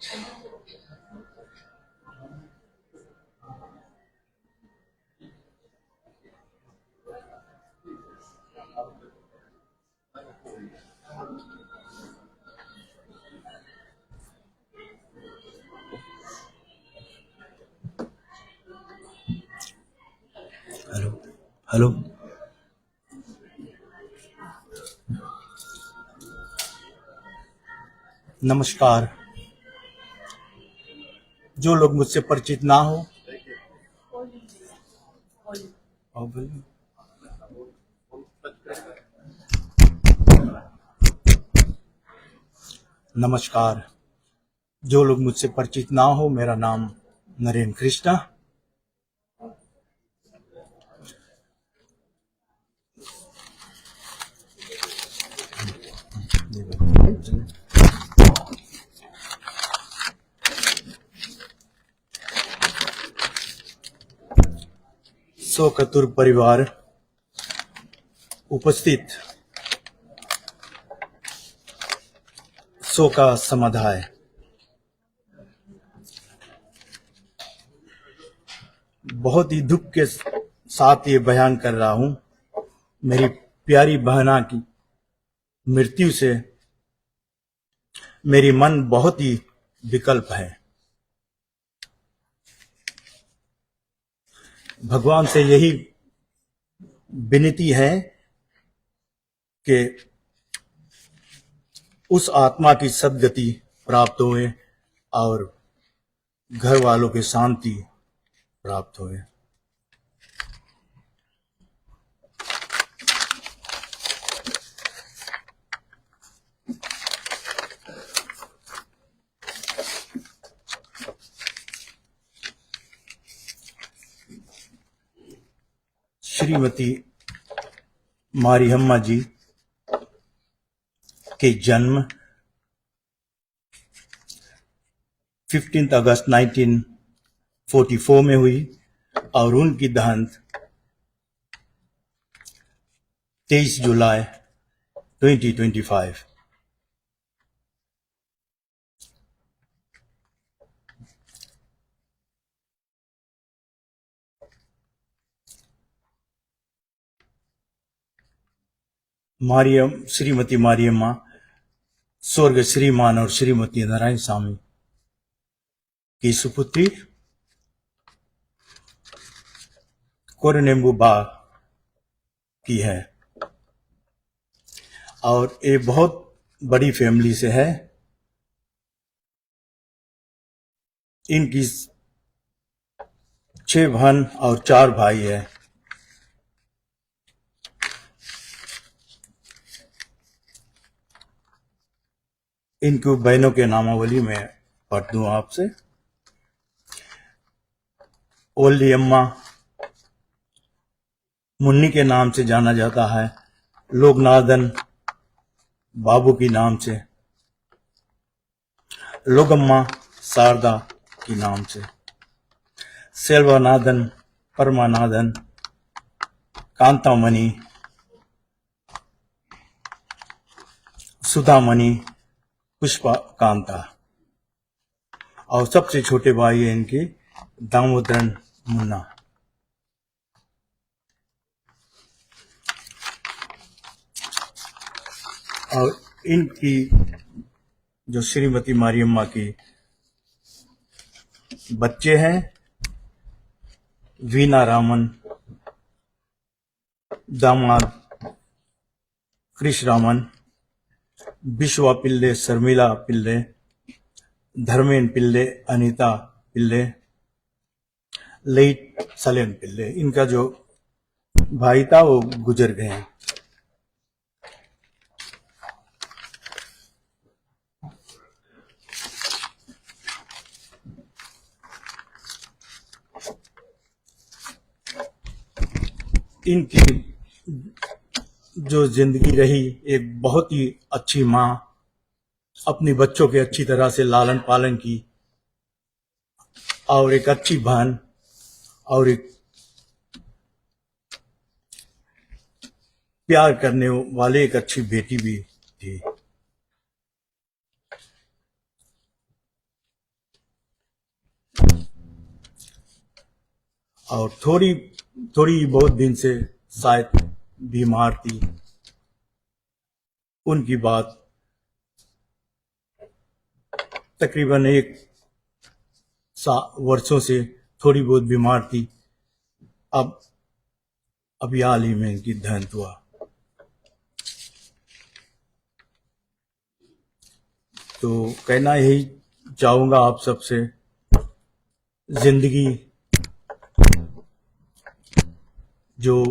Hello. Hello. नमस्कार। जो लोग मुझसे परिचित ना हो, और बोलिए। नमस्कार। जो लोग मुझसे परिचित ना हो, मेरा नाम नरेंद्र कृष्णा। शोकतुर परिवार उपस्थित, शो का समाधान। बहुत ही दुख के साथ ये बयान कर रहा हूं, मेरी प्यारी बहना की मृत्यु से मेरी मन बहुत ही विकल्प है। भगवान से यही विनती है कि उस आत्मा की सद्गति प्राप्त होए और घर वालों की शांति प्राप्त होए। श्रीमती मारियम्मा जी के जन्म 15 अगस्त 1944 में हुई और उनकी देहांत 23 जुलाई 2025। श्रीमती मारियम्मा स्वर्ग श्रीमान और श्रीमती नारायण स्वामी की सुपुत्री कोरनेम्बू बा की है और ये बहुत बड़ी फैमिली से है। इनकी 6 बहन और 4 भाई है। इनकी बहनों के नामावली में पढ़ दूं आपसे। ओल्डी अम्मा मुन्नी के नाम से जाना जाता है, लोकनाथन बाबू के नाम से, लोगम्मा शारदा के नाम से, सेल्वानाथन, परमानाथन, कांतामणि, सुधामणि, पुष्पा कांता और सबसे छोटे भाई है इनके दामोदरन मुन्ना। और इनकी जो श्रीमती मारियम्मा की बच्चे हैं, वीना रामन, दामाद कृष रामन, विश्वा पिल्ले, शर्मिला पिल्ले, धर्मेन पिल्ले, अनीता पिल्ले, ललित सलेन पिल्ले। इनका जो भाई था वो गुजर गए हैं। इनकी जो जिंदगी रही, एक बहुत ही अच्छी माँ, अपने बच्चों के अच्छी तरह से लालन पालन की और एक अच्छी बहन और एक प्यार करने वाले एक अच्छी बेटी भी थी। और थोड़ी थोड़ी बहुत दिन से शायद बीमार थी। उनकी बात तकरीबन एक वर्षों से थोड़ी बहुत बीमार थी। अब अभी हाल ही में इनकी देहांत हुआ। तो कहना यही चाहूंगा आप सबसे, जिंदगी जो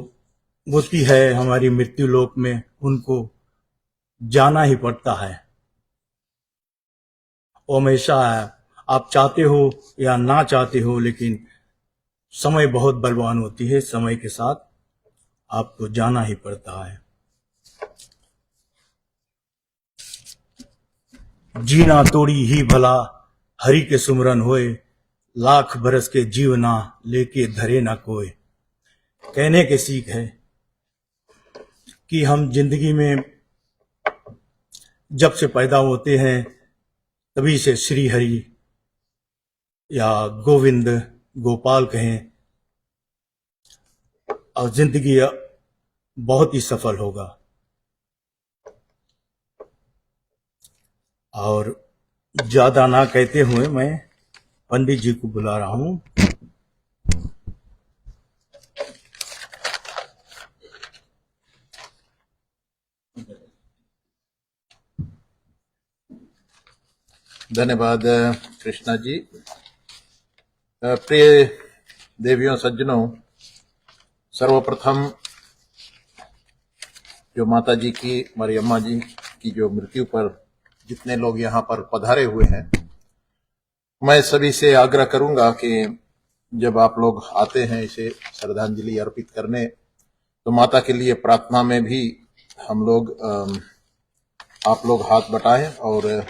होती है हमारी मृत्यु लोक में, उनको जाना ही पड़ता है। वो हमेशा आप चाहते हो या ना चाहते हो, लेकिन समय बहुत बलवान होती है। समय के साथ आपको जाना ही पड़ता है। जीना तोड़ी ही भला हरि के सुमरन होए, लाख बरस के जीवना लेके धरे ना कोई। कहने के सीख है कि हम जिंदगी में जब से पैदा होते हैं तभी से श्री हरि या गोविंद गोपाल कहें, और जिंदगी बहुत ही सफल होगा। और ज्यादा ना कहते हुए मैं पंडित जी को बुला रहा हूं। धन्यवाद कृष्णा जी। प्रिय देवियों सज्जनों, सर्वप्रथम जो माता जी की, हमारी अम्मा जी की जो मृत्यु पर जितने लोग यहाँ पर पधारे हुए हैं, मैं सभी से आग्रह करूंगा कि जब आप लोग आते हैं इसे श्रद्धांजलि अर्पित करने, तो माता के लिए प्रार्थना में भी हम लोग आप लोग हाथ बटाएं। और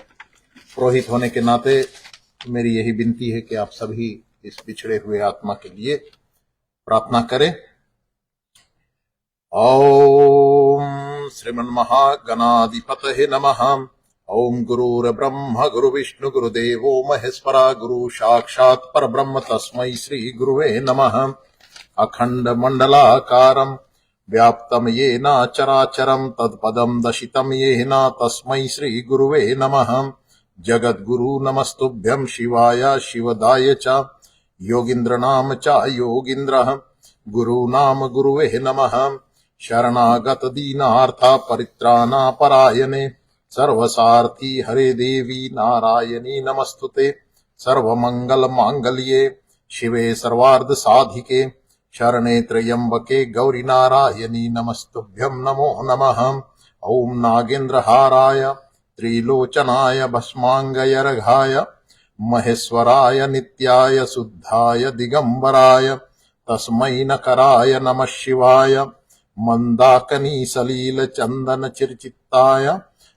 पुरोहित होने के नाते मेरी यही विनती है कि आप सभी इस पिछड़े हुए आत्मा के लिए प्रार्थना करें। ओम श्रीमन्महागणाधिपतये नमः। ओम गुरुर्ब्रह्म गुरुविष्णु गुरुदेवो महेश्वरा, गुरु साक्षात् परब्रह्म तस्मै श्री गुरुवे नमः। अखंड मंडलाकारं व्याप्तं येन चराचरं तत्पदं दशितं येन तस्मै श्री गुरुवे नमः। जगद्गुरु नमस्तुभ्यं शिवाय शिवदाय च, योगीन्द्रनाम च योगीन्द्रः, गुरूनाम गुरुवे नमः। शरणागत दीनार्थ परित्राणापरायणे, सर्वसार्थी हरे देवी नारायणी नमस्तुते। सर्वमंगल मांगल्ये शिवे सर्वार्थ साधिके, शरणे त्र्यंबके गौरी नारायणी नमस्तुभ्यं नमो नमः। ओम नागेन्द्रहाराय त्रिलोचनाय भस्मांगयर्घाय, महेश्वराय नित्याय शुद्धाय दिगंबराय, तस्मै नकराय नमः शिवाय। मंदाकनी सलील चंदन चिरचित्ताय,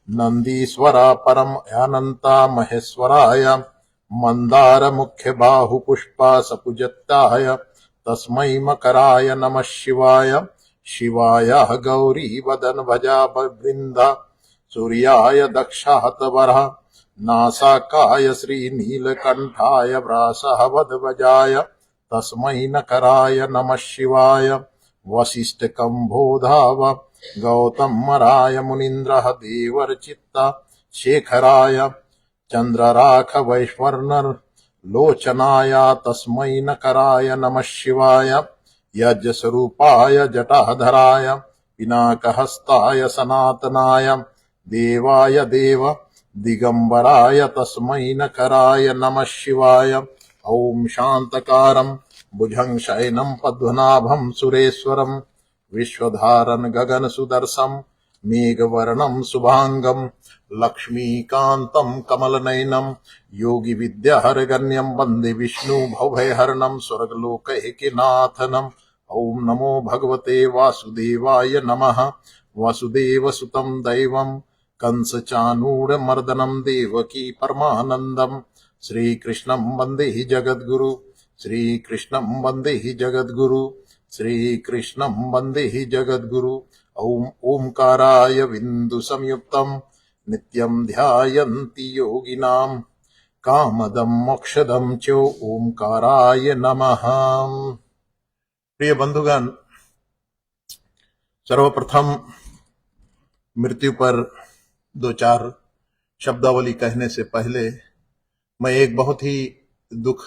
नंदीश्वरा परम अनंता महेश्वराय, मंदार मुख्य बाहु पुष्पा सपुजत्ताय, तस्मै मकराय नमः शिवाय। शिवाय गौरी वदन भजा वृंदा, सूर्याय दक्षाहतवरः, नासाकाय श्रीनीलकंठाय व्रासहवद्वजाय, तस्मै नकराय नमः शिवाय। वसिष्ठ कंभोधाव गौतमराय मुनीन्द्रः देवर्चित्ता, शेखराय चंद्रराख वैश्वर्णर लोचनाय, तस्मै नकराय नमः शिवाय। यज्ञस्वरूपाय जटाधराय, पिनाकहस्ताय सनातनाय, देवाय देव दिगंबराय, तस्मै नकराय नमः शिवाय। ओम शांतकारं भुजं शयनं पद्मनाभं सुरेश्वरं, विश्वधारं गगन सुदर्शं मेघवर्णं शुभांगं, लक्ष्मीकान्तं कमलनयनं योगी विद्याहरगण्यं वन्दे विष्णु भवभयहरणं स्वर्गलोकैकनाथनं। ओम नमो भगवते वासुदेवाय नमः। वसुदेवसुतं दैवं कंसचाणूरमर्दनं देवकी परमानन्दं, श्रीकृष्णं वन्दे जगद्गुरु, श्रीकृष्णं वन्दे जगद्गुरु, श्रीकृष्णं वन्दे जगद्गुरु। ओम ओंकाराय बिंदु संयुक्तं नित्यं ध्यायन्ति योगिनां, कामदं मोक्षदं च ओंकाराय नमः। प्रिय बंधुगण, सर्वप्रथम मृत्यु पर दो चार शब्दावली कहने से पहले मैं एक बहुत ही दुख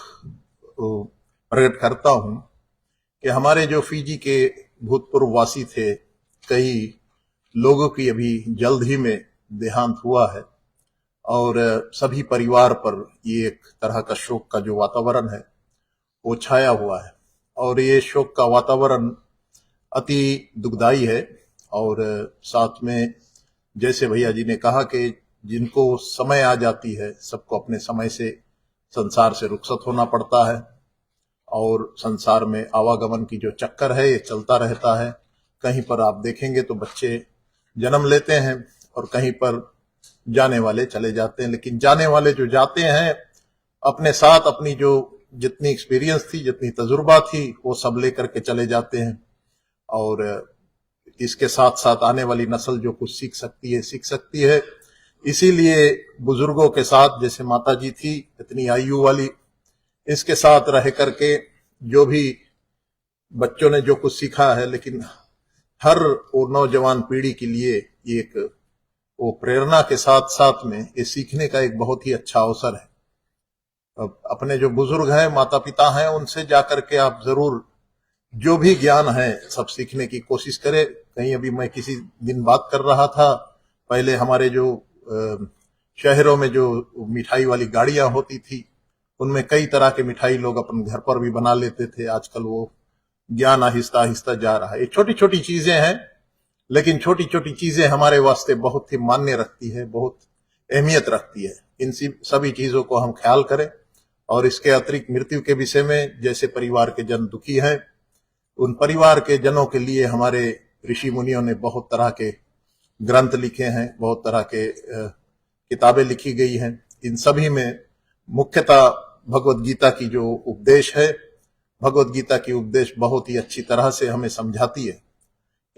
प्रकट करता हूं कि हमारे जो फिजी के भूतपूर्व वासी थे, कई लोगों की अभी जल्द ही में देहांत हुआ है और सभी परिवार पर ये एक तरह का शोक का जो वातावरण है वो छाया हुआ है और ये शोक का वातावरण अति दुखदाई है। और साथ में जैसे भैया जी ने कहा कि जिनको समय आ जाती है, सबको अपने समय से संसार से रुखसत होना पड़ता है और संसार में आवागमन की जो चक्कर है ये चलता रहता है। कहीं पर आप देखेंगे तो बच्चे जन्म लेते हैं और कहीं पर जाने वाले चले जाते हैं, लेकिन जाने वाले जो जाते हैं अपने साथ अपनी जो जितनी एक्सपीरियंस थी, जितनी तजुर्बा थी, वो सब लेकर के चले जाते हैं और इसके साथ साथ आने वाली नस्ल जो कुछ सीख सकती है। इसीलिए बुजुर्गों के साथ, जैसे माता जी थी इतनी आयु वाली, इसके साथ रह करके जो भी बच्चों ने जो कुछ सीखा है, लेकिन हर वो नौजवान पीढ़ी के लिए एक वो प्रेरणा के साथ साथ में ये सीखने का एक बहुत ही अच्छा अवसर है। अपने जो बुजुर्ग हैं, माता पिता हैं, उनसे जाकर के आप जरूर जो भी ज्ञान है सब सीखने की कोशिश करें। कहीं अभी मैं किसी दिन बात कर रहा था, पहले हमारे जो शहरों में जो मिठाई वाली गाड़ियां होती थी, उनमें कई तरह के मिठाई लोग अपने घर पर भी बना लेते थे। आजकल वो ज्ञान आहिस्ता आहिस्ता जा रहा है। ये छोटी छोटी चीजें हैं, लेकिन छोटी छोटी चीजें हमारे वास्ते बहुत ही मान्य रखती है, बहुत अहमियत रखती है। इन सभी चीजों को हम ख्याल करें। और इसके अतिरिक्त मृत्यु के विषय में, जैसे परिवार के जन दुखी हैं, उन परिवार के जनों के लिए हमारे ऋषि मुनियों ने बहुत तरह के ग्रंथ लिखे हैं, बहुत तरह के किताबें लिखी गई हैं। इन सभी में मुख्यतः भगवत गीता की जो उपदेश है, भगवत गीता की उपदेश बहुत ही अच्छी तरह से हमें समझाती है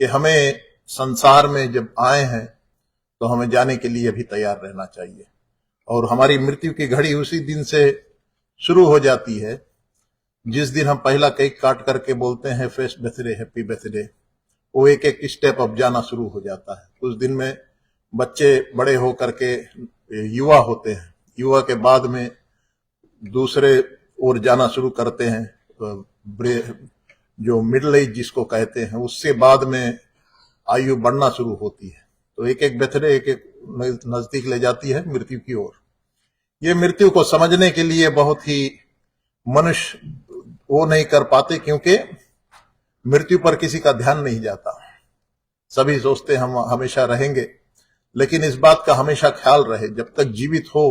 कि हमें संसार में जब आए हैं तो हमें जाने के लिए भी तैयार रहना चाहिए। और हमारी मृत्यु की घड़ी उसी दिन से शुरू हो जाती है जिस दिन हम पहला केक काट करके बोलते हैं फेस्ट बर्थडे, हैप्पी बर्थडे। वो एक एक स्टेप अब जाना शुरू हो जाता है। उस दिन में बच्चे बड़े होकर के युवा होते हैं, युवा के बाद में दूसरे ओर जाना शुरू करते हैं, जो मिडिल एज जिसको कहते हैं, उससे बाद में आयु बढ़ना शुरू होती है। तो एक एक बर्थडे एक एक नजदीक ले जाती है मृत्यु की ओर। ये मृत्यु को समझने के लिए बहुत ही मनुष्य वो नहीं कर पाते, क्योंकि मृत्यु पर किसी का ध्यान नहीं जाता। सभी सोचते हम हमेशा रहेंगे, लेकिन इस बात का हमेशा ख्याल रहे जब तक जीवित हो।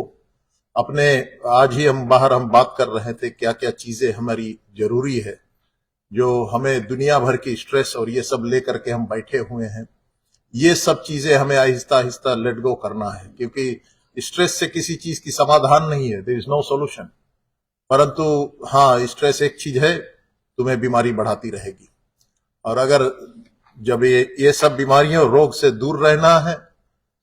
अपने आज ही हम बात कर रहे थे क्या क्या चीजें हमारी जरूरी है, जो हमें दुनिया भर की स्ट्रेस और ये सब लेकर के हम बैठे हुए हैं। ये सब चीजें हमें आहिस्ता आहिस्ता लेट गो करना है, क्योंकि स्ट्रेस से किसी चीज की समाधान नहीं है, देयर इज नो सॉल्यूशन। परंतु हाँ, स्ट्रेस एक चीज है, तुम्हें बीमारी बढ़ाती रहेगी। और अगर जब ये सब बीमारियों रोग से दूर रहना है,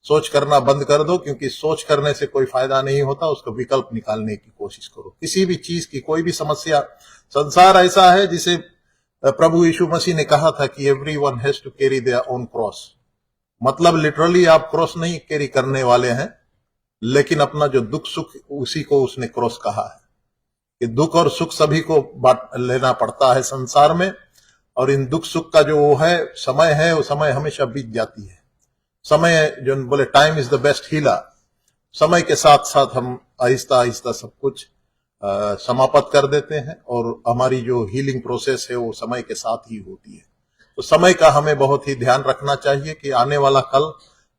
सोच करना बंद कर दो, क्योंकि सोच करने से कोई फायदा नहीं होता। उसका विकल्प निकालने की कोशिश करो। किसी भी चीज की कोई भी समस्या, संसार ऐसा है जिसे प्रभु यीशु मसीह ने कहा था कि everyone has to carry their own cross. मतलब लिटरली आप क्रॉस नहीं कैरी करने वाले हैं, लेकिन अपना जो दुख सुख, उसी को उसने क्रॉस कहा है कि दुख और सुख सभी को लेना पड़ता है संसार में। और इन दुख सुख का जो वो है समय है, वो समय हमेशा बीत जाती है। समय जो बोले time is the best healer, समय के साथ साथ हम आहिस्ता आहिस्ता सब कुछ समाप्त कर देते हैं और हमारी जो हीलिंग प्रोसेस है वो समय के साथ ही होती है। तो समय का हमें बहुत ही ध्यान रखना चाहिए कि आने वाला कल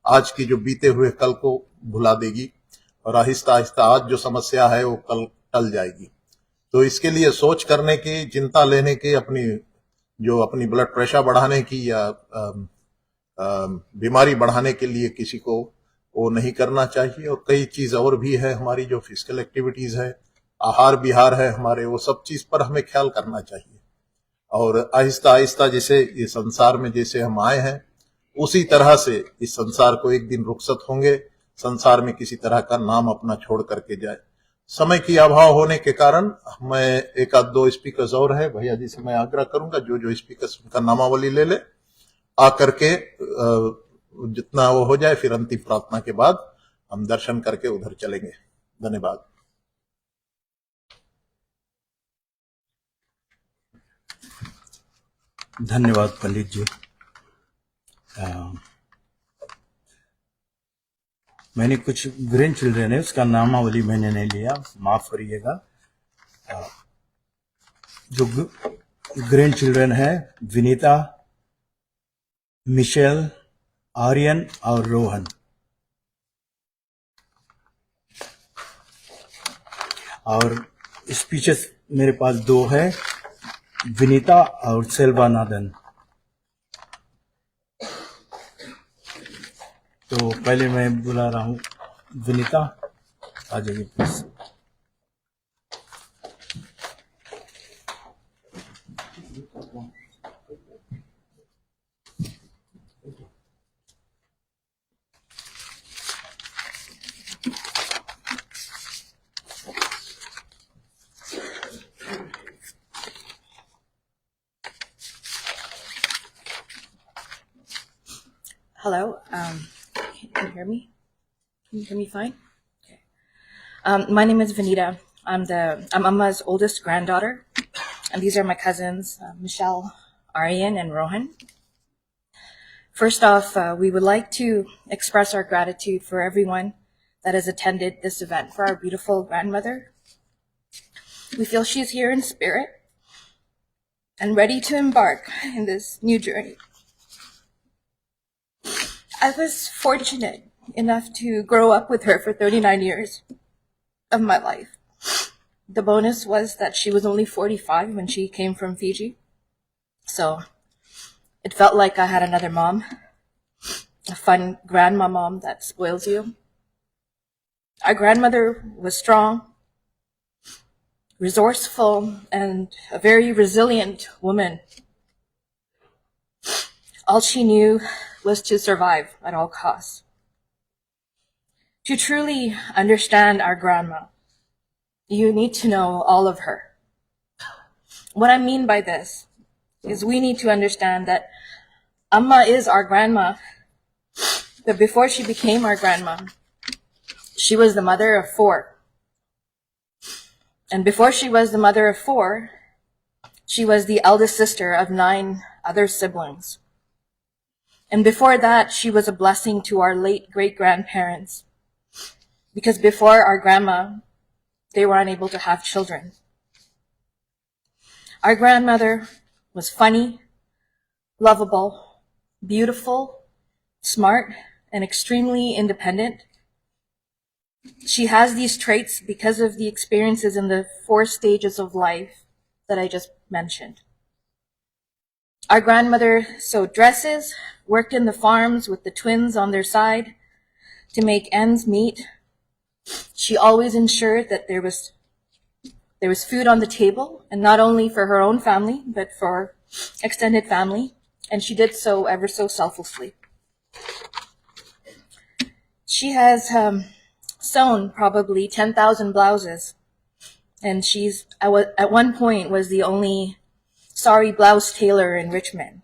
आज की जो बीते हुए कल को भुला देगी और आहिस्ता आहिस्ता आज जो समस्या है वो कल टल जाएगी। तो इसके लिए सोच करने की, चिंता लेने की, अपनी ब्लड प्रेशर बढ़ाने की या बीमारी बढ़ाने के लिए किसी को वो नहीं करना चाहिए। और कई चीज और भी है, हमारी जो फिजिकल एक्टिविटीज है, आहार विहार है हमारे, वो सब चीज पर हमें ख्याल करना चाहिए। और आहिस्ता आहिस्ता जैसे ये संसार में जैसे हम आए हैं, उसी तरह से इस संसार को एक दिन रुखसत होंगे। संसार में किसी तरह का नाम अपना छोड़ करके जाए। समय की अभाव होने के कारण मैं एक आध दो स्पीकर्स और है भैया जी से मैं आग्रह करूंगा जो जो स्पीकर्स उनका नामावली ले ले आकर के जितना वो हो जाए, फिर अंतिम प्रार्थना के बाद हम दर्शन करके उधर चलेंगे। धन्यवाद। धन्यवाद पंडित जी। मैंने कुछ ग्रैंड चिल्ड्रन है, उसका नामावली मैंने नहीं लिया, माफ करिएगा। जो ग्रैंड चिल्ड्रन है विनीता, मिशेल, आर्यन और रोहन। और स्पीचेस मेरे पास दो है, विनीता और सेल्वानादन। तो पहले मैं बुला रहा हूं विनीता, आ जाइए please. Hello. Can you hear me? Can you hear me fine? Okay. My name is Vanita. I'm Amma's oldest granddaughter, and these are my cousins, Michelle, Aryan, and Rohan. First off, we would like to express our gratitude for everyone that has attended this event for our beautiful grandmother. We feel she is here in spirit and ready to embark in this new journey. I was fortunate enough to grow up with her for 39 years of my life. The bonus was that she was only 45 when she came from Fiji. So it felt like I had another mom, a fun grandma mom that spoils you. Our grandmother was strong, resourceful, and a very resilient woman. All she knew was to survive at all costs. To truly understand our grandma, you need to know all of her. What I mean by this is we need to understand that Amma is our grandma, but before she became our grandma, she was the mother of 4. And before she was the mother of 4, she was the eldest sister of 9 other siblings. And before that, she was a blessing to our late great-grandparents, because before our grandma, they were unable to have children. Our grandmother was funny, lovable, beautiful, smart, and extremely independent. She has these traits because of the experiences in the 4 stages of life that I just mentioned. Our grandmother sewed dresses, worked in the farms with the twins on their side to make ends meet. She always ensured that there was food on the table, and not only for her own family, but for extended family, and she did so ever so selflessly. She has sewn probably 10,000 blouses, and she's at one point was the only sari blouse tailor in Richmond.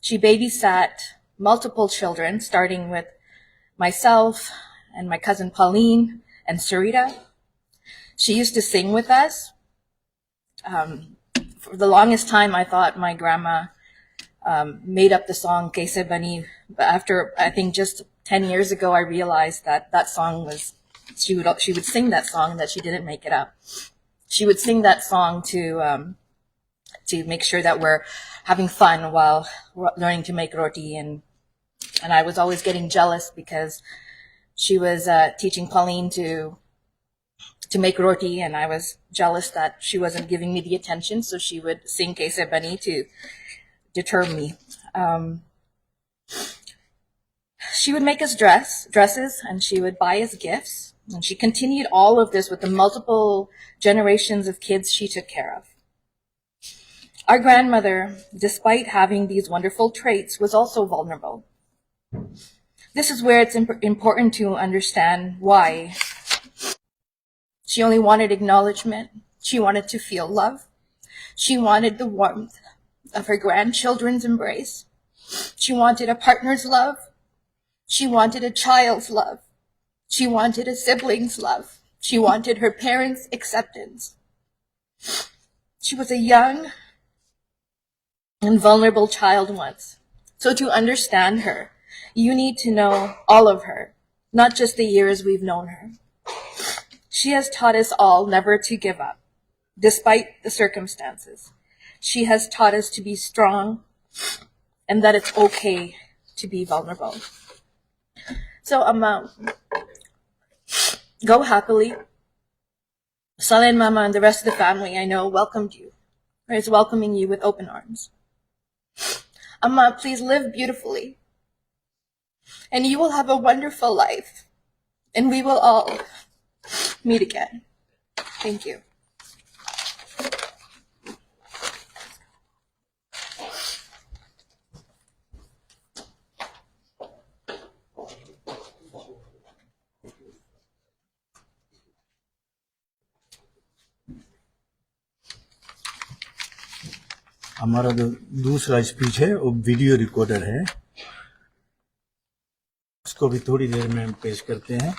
She babysat multiple children, starting with myself and my cousin Pauline and Sarita. She used to sing with us. For the longest time, I thought my grandma made up the song Kaise Bani, but after I think just 10 years ago, I realized that that song was, she would sing that song, that she didn't make it up. She would sing that song to make sure that we're having fun while learning to make roti, and I was always getting jealous because she was teaching Pauline to make roti, and I was jealous that she wasn't giving me the attention, so she would sing Kaise Bani to deter me. She would make us dresses, and she would buy us gifts, and she continued all of this with the multiple generations of kids she took care of. Our grandmother, despite having these wonderful traits, was also vulnerable. This is where it's important to understand why She only wanted acknowledgement. She wanted to feel love. She wanted the warmth of her grandchildren's embrace. She wanted a partner's love. She wanted a child's love. She wanted a sibling's love. She wanted her parents' acceptance. She was a young and vulnerable child once. So to understand her, you need to know all of her, not just the years we've known her. She has taught us all never to give up, despite the circumstances. She has taught us to be strong and that it's okay to be vulnerable. So, go happily. Sala and Mama and the rest of the family, I know, welcomed you, or is welcoming you with open arms. Please live beautifully, and you will have a wonderful life, and we will all meet again. Thank you. हमारा जो दूसरा speech है वो video recorder है, उसको भी थोड़ी देर में हम पेश करते हैं.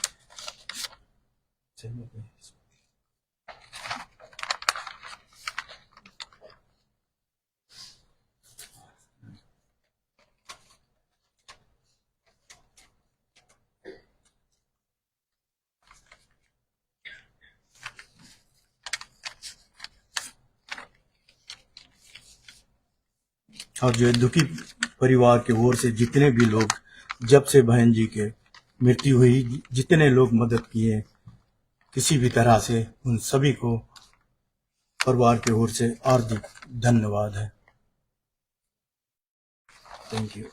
और जो दुखी परिवार के ओर से जितने भी लोग जब से बहन जी के मृत्यु हुई, जितने लोग मदद किए किसी भी तरह से, उन सभी को परिवार की ओर से हार्दिक धन्यवाद है. Thank you.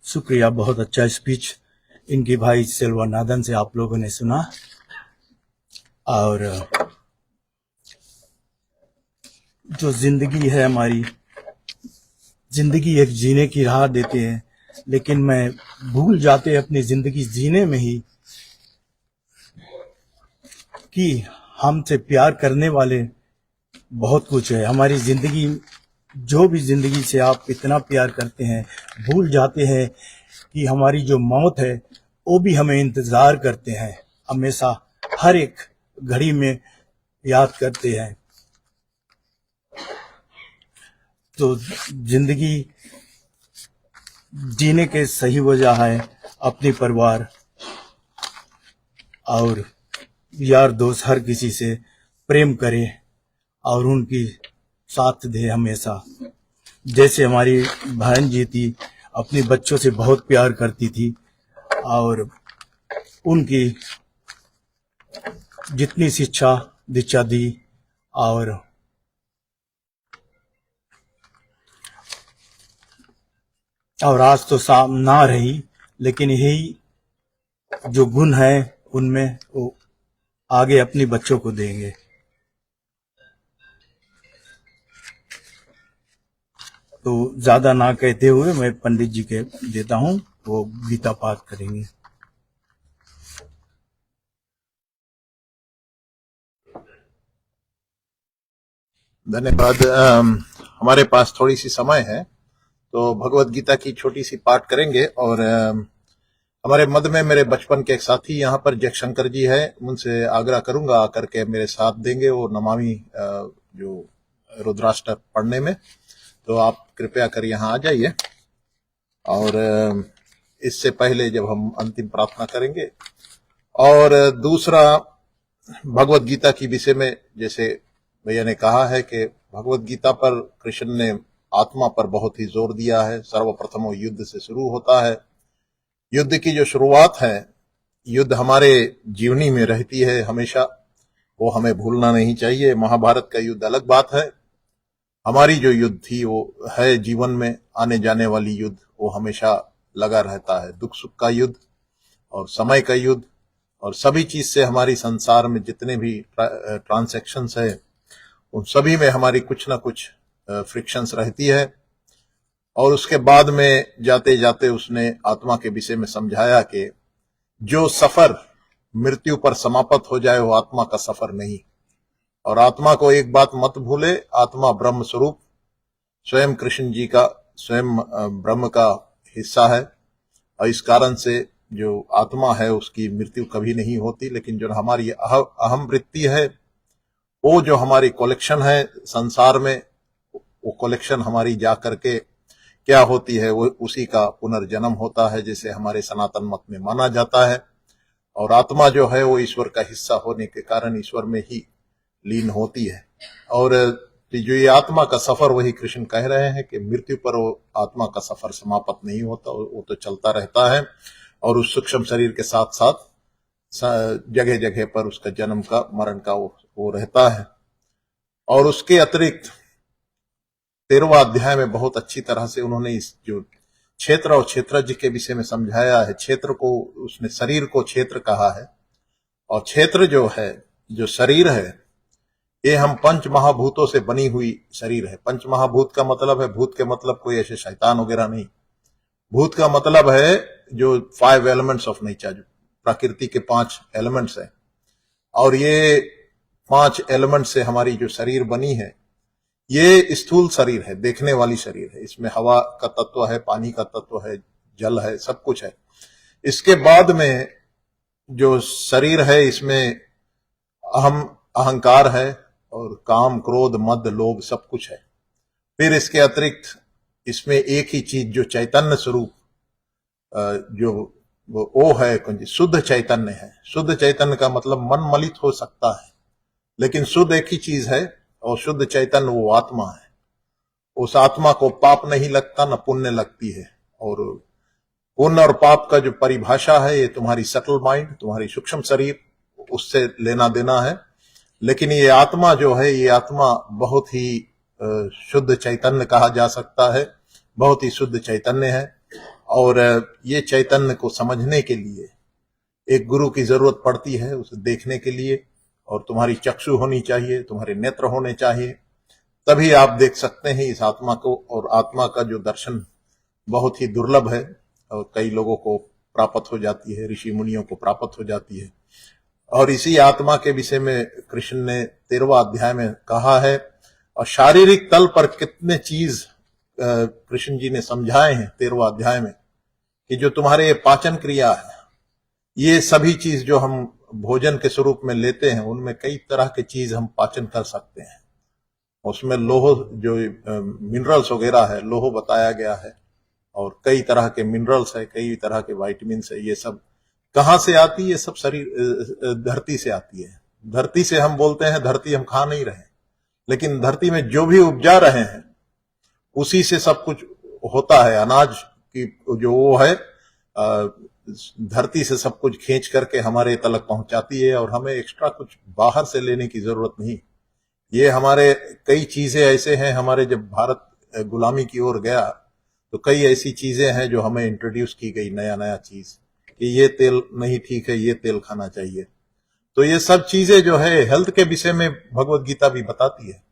शुक्रिया, बहुत अच्छा स्पीच इनकी भाई सेल्वानादन से आप लोगों ने सुना। और जो जिंदगी है हमारी, जिंदगी एक जीने की राह देते हैं, लेकिन मैं भूल जाते हैं अपनी जिंदगी जीने में ही कि हमसे प्यार करने वाले बहुत कुछ है। हमारी जिंदगी, जो भी जिंदगी से आप इतना प्यार करते हैं, भूल जाते हैं कि हमारी जो मौत है वो भी हमें इंतजार करते हैं, हमेशा हर एक घड़ी में याद करते हैं। तो जिंदगी जीने के सही वजह है अपने परिवार और यार दोस्त, हर किसी से प्रेम करे और उनकी साथ दे हमेशा। जैसे हमारी बहन जी थी, अपने बच्चों से बहुत प्यार करती थी और उनकी जितनी शिक्षा दीक्षा दी, और आज तो साम ना रही, लेकिन यही जो गुण है उनमें वो आगे अपने बच्चों को देंगे। तो ज्यादा ना कहते हुए मैं पंडित जी के देता हूँ, वो गीता पाठ करेंगे। धन्यवाद। हमारे पास थोड़ी सी समय है तो भगवत गीता की छोटी सी पाठ करेंगे। और हमारे मध्य में मेरे बचपन के एक साथी यहाँ पर जयशंकर जी है, उनसे आग्रह करूंगा आकर के मेरे साथ देंगे वो नमामि जो रुद्राष्टक पढ़ने में। तो आप कृपया कर यहाँ आ जाइए। और इससे पहले जब हम अंतिम प्रार्थना करेंगे, और दूसरा भगवत गीता की विषय में जैसे भैया ने कहा है कि भगवत गीता पर कृष्ण ने आत्मा पर बहुत ही जोर दिया है। सर्वप्रथम वो युद्ध से शुरू होता है। युद्ध की जो शुरुआत है, युद्ध हमारे जीवनी में रहती है हमेशा, वो हमें भूलना नहीं चाहिए। महाभारत का युद्ध अलग बात है, हमारी जो युद्ध थी वो है जीवन में आने जाने वाली युद्ध, वो हमेशा लगा रहता है। दुख सुख का युद्ध और समय का युद्ध, और सभी चीज से हमारी संसार में जितने भी ट्रांसैक्शंस है उन सभी में हमारी कुछ ना कुछ फ्रिक्शंस रहती है। और उसके बाद में जाते जाते उसने आत्मा के विषय में समझाया कि जो सफर मृत्यु पर समाप्त हो जाए वो आत्मा का सफर नहीं। और आत्मा को एक बात मत भूले, आत्मा ब्रह्म स्वरूप स्वयं कृष्ण जी का स्वयं ब्रह्म का हिस्सा है। और इस कारण से जो आत्मा है उसकी मृत्यु कभी नहीं होती। लेकिन जो हमारी अहम वृत्ति है, वो जो हमारी कलेक्शन है संसार में, वो कलेक्शन हमारी जा करके क्या होती है, वो उसी का पुनर्जन्म होता है, जैसे हमारे सनातन मत में माना जाता है। और आत्मा जो है वो ईश्वर का हिस्सा होने के कारण ईश्वर में ही लीन होती है। और जो ये आत्मा का सफर, वही कृष्ण कह रहे हैं कि मृत्यु पर वो आत्मा का सफर समाप्त नहीं होता, वो तो चलता रहता है। और उस सूक्ष्म शरीर के साथ साथ जगह जगह पर उसका जन्म का मरण का वो रहता है। और उसके अतिरिक्त 13वां अध्याय में बहुत अच्छी तरह से उन्होंने इस जो क्षेत्र और क्षेत्रज्ञ के विषय में समझाया है। क्षेत्र को उसने शरीर को क्षेत्र कहा है, और क्षेत्र जो है, जो शरीर है, ये हम पंच महाभूतों से बनी हुई शरीर है। पंच महाभूत का मतलब है, भूत के मतलब कोई ऐसे शैतान वगैरह नहीं, भूत का मतलब है जो 5 एलिमेंट्स ऑफ नेचर, जो प्रकृति के 5 एलिमेंट्स है। और ये 5 एलिमेंट से हमारी जो शरीर बनी है, ये स्थूल शरीर है, देखने वाली शरीर है। इसमें हवा का तत्व है, पानी का तत्व है, जल है, सब कुछ है। इसके बाद में जो शरीर है, इसमें अहंकार है, और काम क्रोध मद लोभ सब कुछ है। फिर इसके अतिरिक्त इसमें एक ही चीज जो चैतन्य स्वरूप जो वो है, शुद्ध चैतन्य है। शुद्ध चैतन्य का मतलब मन मलित हो सकता है, लेकिन शुद्ध एक ही चीज है, और शुद्ध चैतन्य वो आत्मा है। उस आत्मा को पाप नहीं लगता, न पुण्य लगती है। और पुण्य और पाप का जो परिभाषा है, ये तुम्हारी सटल माइंड, तुम्हारी सूक्ष्म शरीर, उससे लेना देना है। लेकिन ये आत्मा जो है, ये आत्मा बहुत ही शुद्ध चैतन्य कहा जा सकता है, बहुत ही शुद्ध चैतन्य है। और ये चैतन्य को समझने के लिए एक गुरु की जरूरत पड़ती है, उसे देखने के लिए। और तुम्हारी चक्षु होनी चाहिए, तुम्हारे नेत्र होने चाहिए, तभी आप देख सकते हैं इस आत्मा को। और आत्मा का जो दर्शन बहुत ही दुर्लभ है, और कई लोगों को प्राप्त हो जाती है, ऋषि मुनियों को प्राप्त हो जाती है। और इसी आत्मा के विषय में कृष्ण ने 13वां अध्याय में कहा है। और शारीरिक तल पर कितने चीज कृष्ण जी ने समझाए हैं 13वां अध्याय में, कि जो तुम्हारे पाचन क्रिया है, ये सभी चीज जो हम भोजन के स्वरूप में लेते हैं, उनमें कई तरह की चीज हम पाचन कर सकते हैं। उसमें लोह जो मिनरल्स वगैरह है, लोह बताया गया है, और कई तरह के मिनरल्स है, कई तरह के वाइटामिन है। ये सब कहाँ से आती है? ये सब शरीर धरती से आती है। धरती से हम बोलते हैं धरती हम खा नहीं रहे, लेकिन धरती में जो भी उपजा रहे हैं उसी से सब कुछ होता है। अनाज की जो वो है, धरती से सब कुछ खींच करके हमारे तलक पहुंचाती है, और हमें एक्स्ट्रा कुछ बाहर से लेने की जरूरत नहीं। ये हमारे कई चीजें ऐसे हैं, हमारे जब भारत गुलामी की ओर गया तो कई ऐसी चीजें हैं जो हमें इंट्रोड्यूस की गई, नया नया चीज, कि ये तेल नहीं ठीक है, ये तेल खाना चाहिए। तो ये सब चीजें जो है हेल्थ के विषय में भगवत गीता भी बताती है।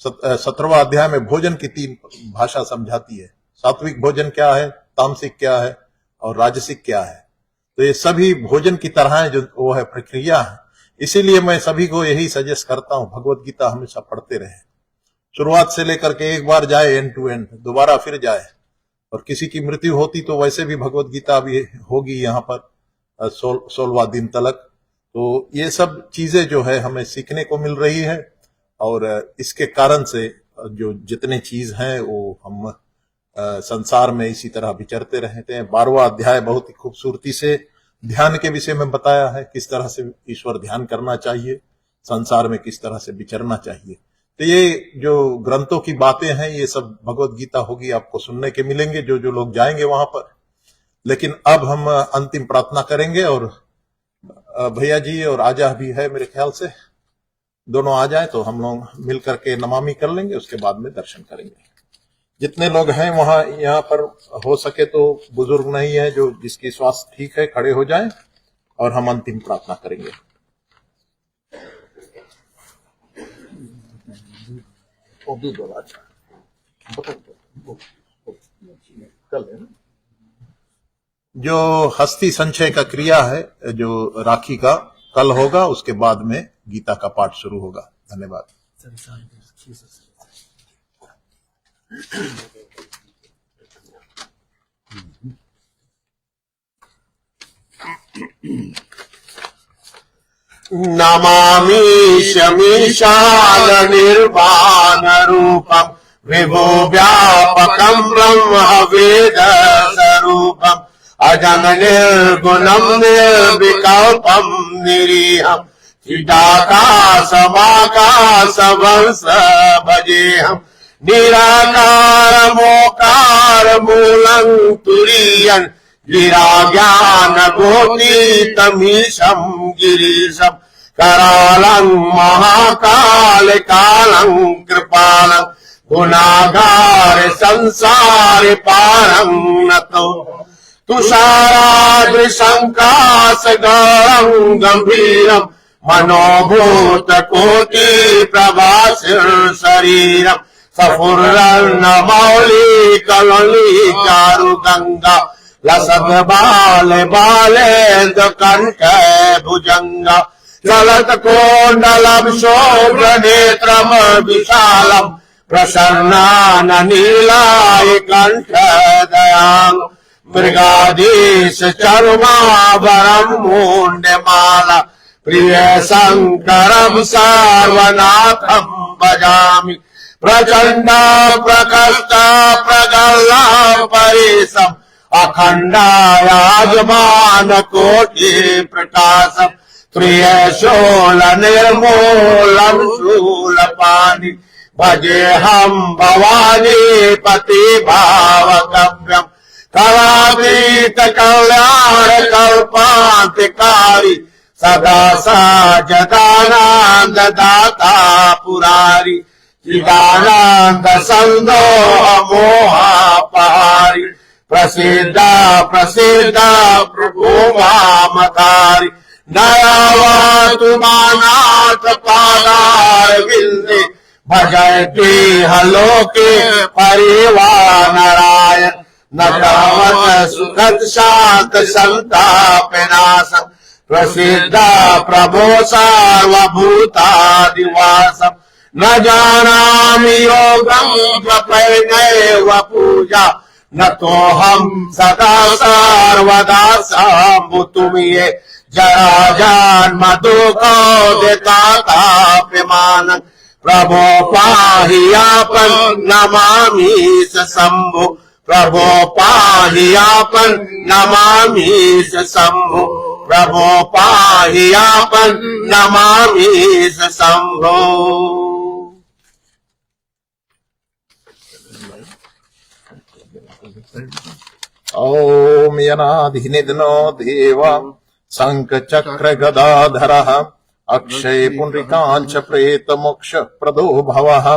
17वां अध्याय में भोजन की 3 भाषा समझाती है। सात्विक भोजन क्या है, तामसिक क्या है, और राजसिक क्या है। तो ये सभी भोजन की तरह जो वो है, प्रक्रिया है। इसीलिए मैं सभी को यही सजेस्ट करता हूं, भगवत गीता हमेशा पढ़ते रहे। शुरुआत से लेकर के एक बार जाए एंड टू एंड, दोबारा फिर जाए, और किसी की मृत्यु होती तो वैसे भी भगवत गीता अभी होगी यहाँ पर 16वां दिन तलक। तो ये सब चीजें जो है हमें सीखने को मिल रही है, और इसके कारण से जो जितने चीज हैं वो हम संसार में इसी तरह विचरते रहते हैं। 12वां अध्याय बहुत ही खूबसूरती से ध्यान के विषय में बताया है, किस तरह से ईश्वर ध्यान करना चाहिए, संसार में किस तरह से विचरना चाहिए। तो ये जो ग्रंथों की बातें हैं ये सब भगवत गीता होगी, आपको सुनने के मिलेंगे जो जो लोग जाएंगे वहां पर। लेकिन अब हम अंतिम प्रार्थना करेंगे, और भैया जी और आजा भी है मेरे ख्याल से, दोनों आ जाए तो हम लोग मिलकर के नमामि कर लेंगे, उसके बाद में दर्शन करेंगे। जितने लोग हैं वहां यहाँ पर हो सके तो बुजुर्ग नहीं है, जो जिसकी स्वास्थ्य ठीक है खड़े हो जाएं और हम अंतिम प्रार्थना करेंगे। जो हस्ती संचय का क्रिया है जो राखी का कल होगा, उसके बाद में गीता का पाठ शुरू होगा। धन्यवाद। नमामि शमीशान निर्वाण रूपम विभो व्यापकम ब्रह्म वेद स्वरूपम अजंग निर्गुणम निर्विकल्पम निरीहम चिदाकाशमाकाश वंश भजेहम निराकार मोकार मूलं तुरीयन गिरा ज्ञान गोपीतमीशम गिरीशम करालं महाकाल कालं कृपालं गुणागार संसार पारं नतो तुषाराद्रिशङ्काशगरं गम्भीरं मनोभूत कोटि प्रभासिर शरीरं सफुर्रन्नमौली कलली चारु गंगा लसद बाल बालेन्द्र कंठ भुजंगा चलत कोंडलम शोभ नेत्रम विशालम प्रसन्नान नीलाय कंठ दयाल मृगाधीश चर्माभरम मूण्यमाला प्रिय शंकरम सार्वनाथम भजामि प्रचंड प्रकष्ट प्रगल्ला परेशम अखंडायाजमान कोटि प्रकाशम त्रिशूल निर्मूलम शूलपाणि भजे हम भवानी पति भावकव्यम कलातीत कल्याण कल्पांतकारी सदा सजदानंद दाता पुरारी चिदानंद संदोह मोहापहारी प्रसिद्ध प्रसिद्ध प्रभु मामधारी दयावतु मानाथ पादार विंदे भजति हलोके परिवार नारायण नवत सुखद शांत संताप नाशम प्रसिद्ध प्रभो सर्वभूतादिवासम न जानामि योगं जपैनैव पूजा न तो हम सदा सर्वदा संभुतुमिये जरा जन्म दुखो देतापिमान प्रभो पाहि आपन नमामि शंभो प्रभो पाहि आपन नमामि शंभो प्रभो पाहि आपन नमामि शंभो। ओम यनाधिनिधनो देव शंख चक्र गदाधरः अक्षय पुण्डिकांच प्रेत मोक्ष प्रदो भवः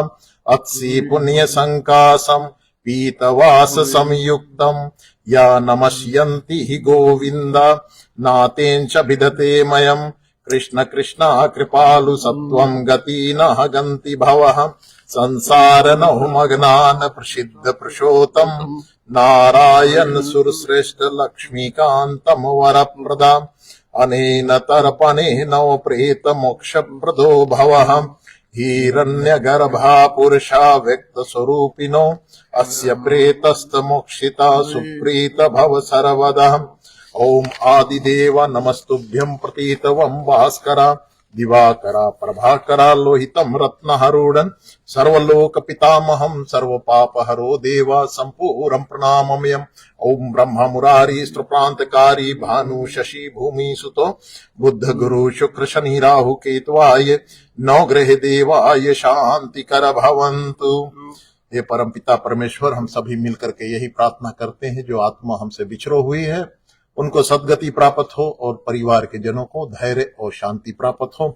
अत्सि पुण्य संकासम पीतवास संयुक्तम या नमस्यन्ति हि गोविंद नातेंच विदते मयम् कृष्ण कृष्ण कृपालु सत्वं गति न गन्ति भवः संसार नहुमग्नान प्रसिद्ध पुरुषोत्तम नारायण सुरश्रेष्ठ लक्ष्मीकांतम वरप्रदाम् अनेन तर्पणेन प्रेत मोक्ष प्रदो भवः हिरण्यगर्भा पुरुषा व्यक्तस्वरूपिणो अस्य प्रेतस्तमोक्षिता सुप्रीत भव सर्वदा। ओम आदिदेव नमस्तुभ्यं प्रतीतवं भास्करा दिवाकरा प्रभाकरा लोहितं रत्नहरुणं सर्वलोक पितामहं सर्वपापहरो देवा संपूर्णं प्रणमाम्यहम्। ओम ब्रह्म मुरारी स्त्रप्रांतकारी भानु शशि भूमि सुतो बुद्ध गुरु शुक्र शनि राहु केतवाय नवग्रह देवाय शांति कर भवन्तु। हे परम पिता परमेश्वर, हम सभी मिलकर के यही प्रार्थना करते हैं, जो आत्मा हमसे बिछड़ो हुई है उनको सद्गति प्राप्त हो और परिवार के जनों को धैर्य और शांति प्राप्त हो।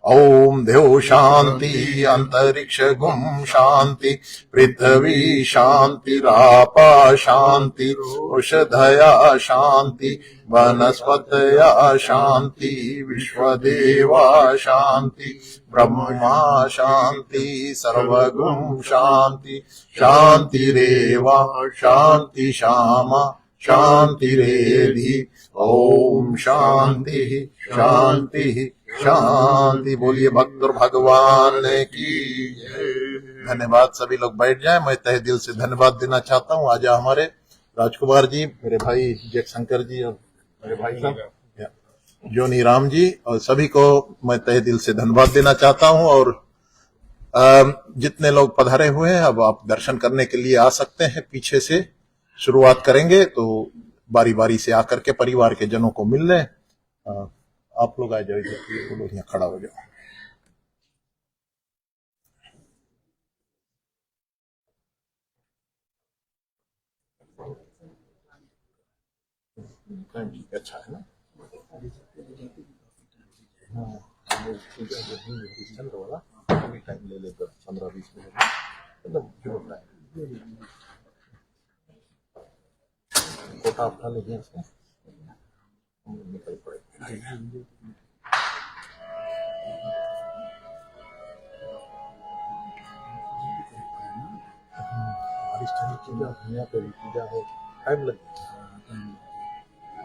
ओम देव शांति अंतरिक्ष गुम शांति पृथ्वी शांति रापा शांति औषधया शांति वनस्पतया शांति विश्वदेवा शांति ब्रह्मा शांति सर्वगुण शांति शांतिरेवा शांति श्यामा शांतिरेधि। ओम शांति शांति शांति। बोलिए भक्त भगवान की जय। धन्यवाद। सभी लोग बैठ जाएं। मैं तहे दिल से धन्यवाद देना चाहता हूं आज हमारे राजकुमार जी, मेरे भाई जय शंकर जी और मेरे भाई साहब जोनी राम जी, और सभी को मैं तहे दिल से धन्यवाद देना चाहता हूं। और जितने लोग पधारे हुए हैं अब आप दर्शन करने के लिए आ सकते हैं। पीछे से शुरुआत करेंगे तो बारी बारी से आकर के परिवार के जनों को मिल लें। आप लोग आ जाओ, इधर यहाँ खड़ा हो जाओ। अच्छा है ना? चंद्र वाला टाइम ले लेकर 15-20 मिनट मतलब कोटा उठा लीजिए, इसमें निकल पड़ेगा। बारिश ठंडी पूजा दुनिया पे भी पूजा हो, टाइम लगेगा।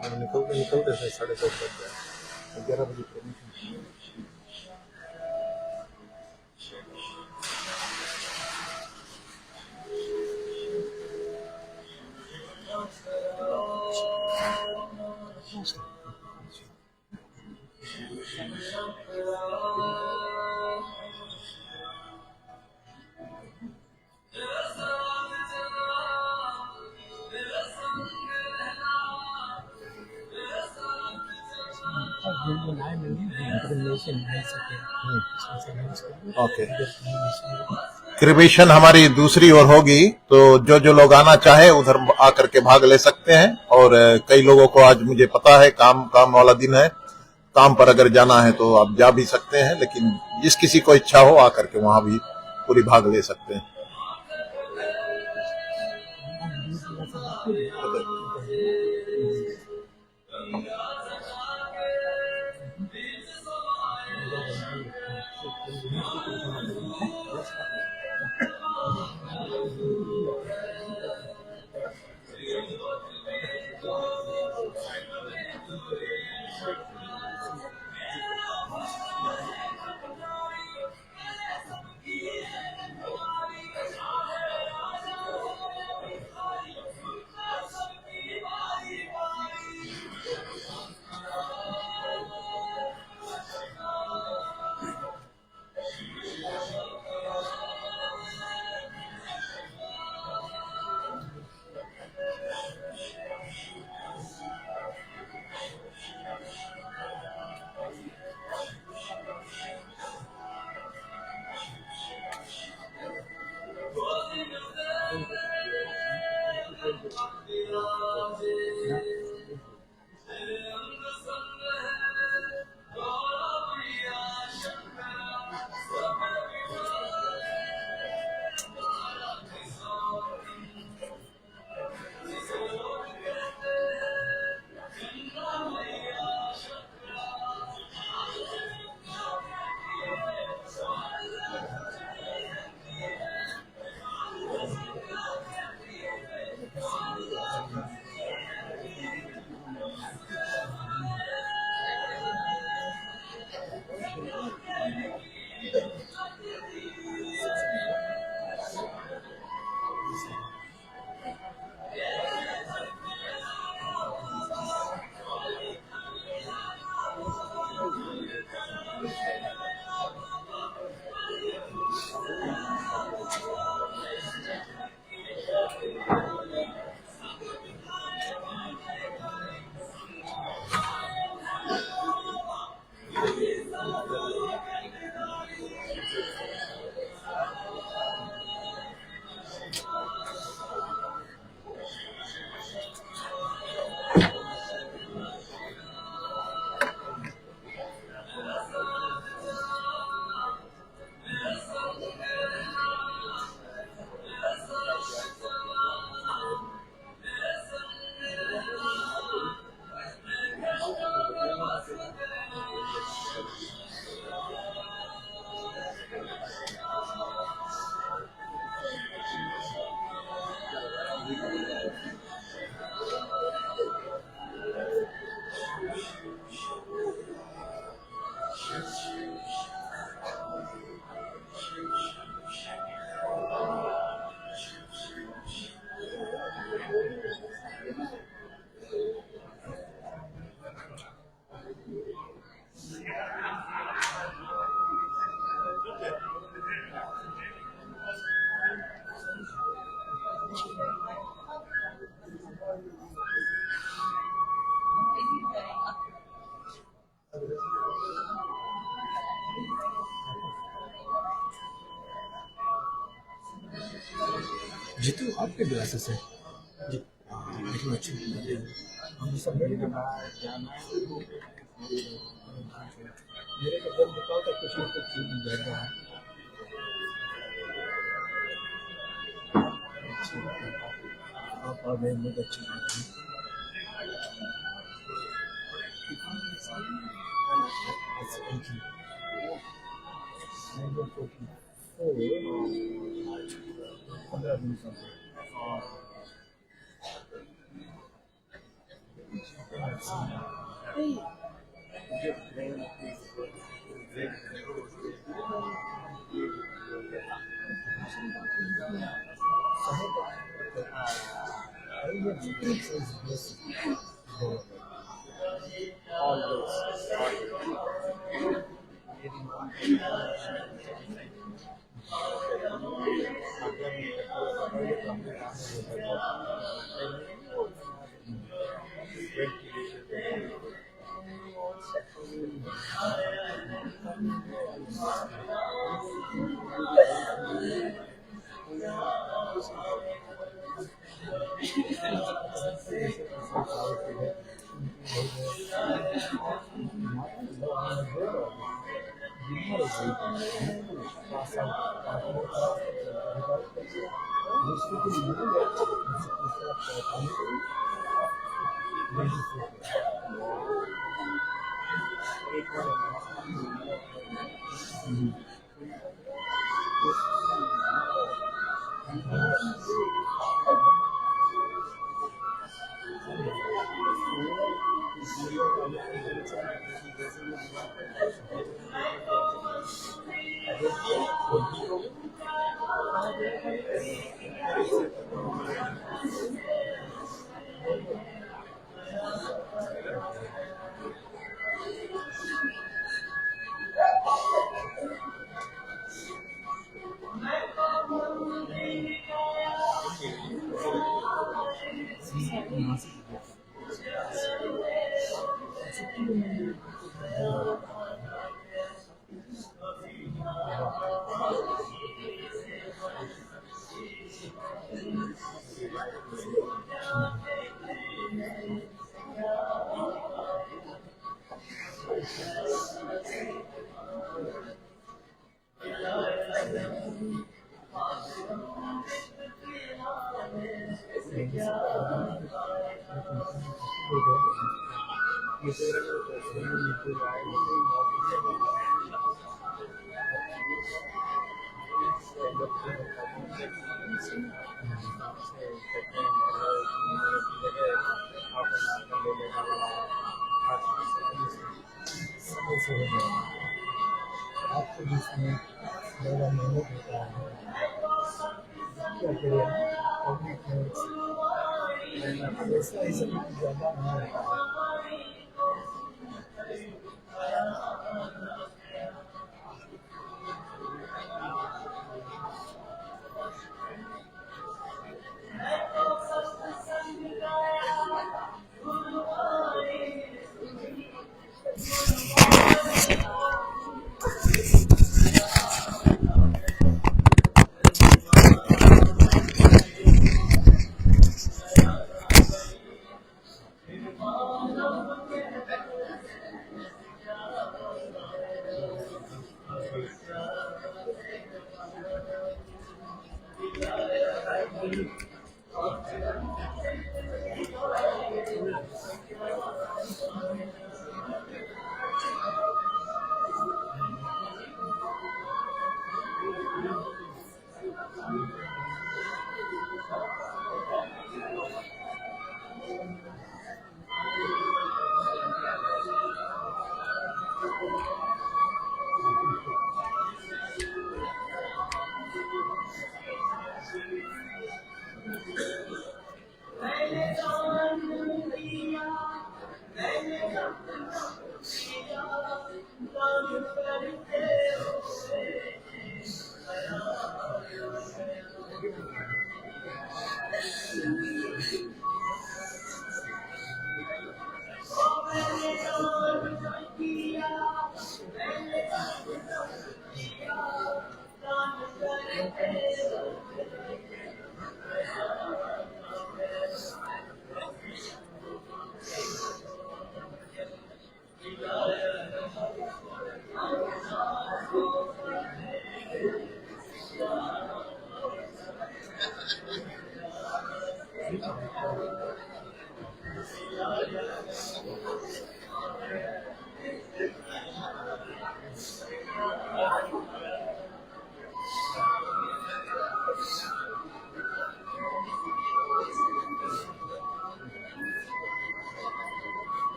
और निकलते से 10:30 बज जाए, 11 बजे। ओके, क्रिमेशन हमारी दूसरी ओर होगी, तो जो लोग आना चाहे उधर आकर के भाग ले सकते हैं। और कई लोगों को आज मुझे पता है काम वाला दिन है, काम पर अगर जाना है तो आप जा भी सकते हैं, लेकिन जिस किसी को इच्छा हो आकर के वहां भी पूरी भाग ले सकते हैं। जीतू आपके ग्लासेस है जी। देखो अच्छी हम सब मेरे बाहर जाना है मेरे को जब बताओ तो कुछ ना कुछ चीज मिल जाएगा। अच्छी बात है आप और मैं बहुत अच्छी बात है। पंद्रह दिन का आपको जिसमें ज़्यादा मेहनत होता है क्या करें पैसा ही सब ज़्यादा नहीं होता है।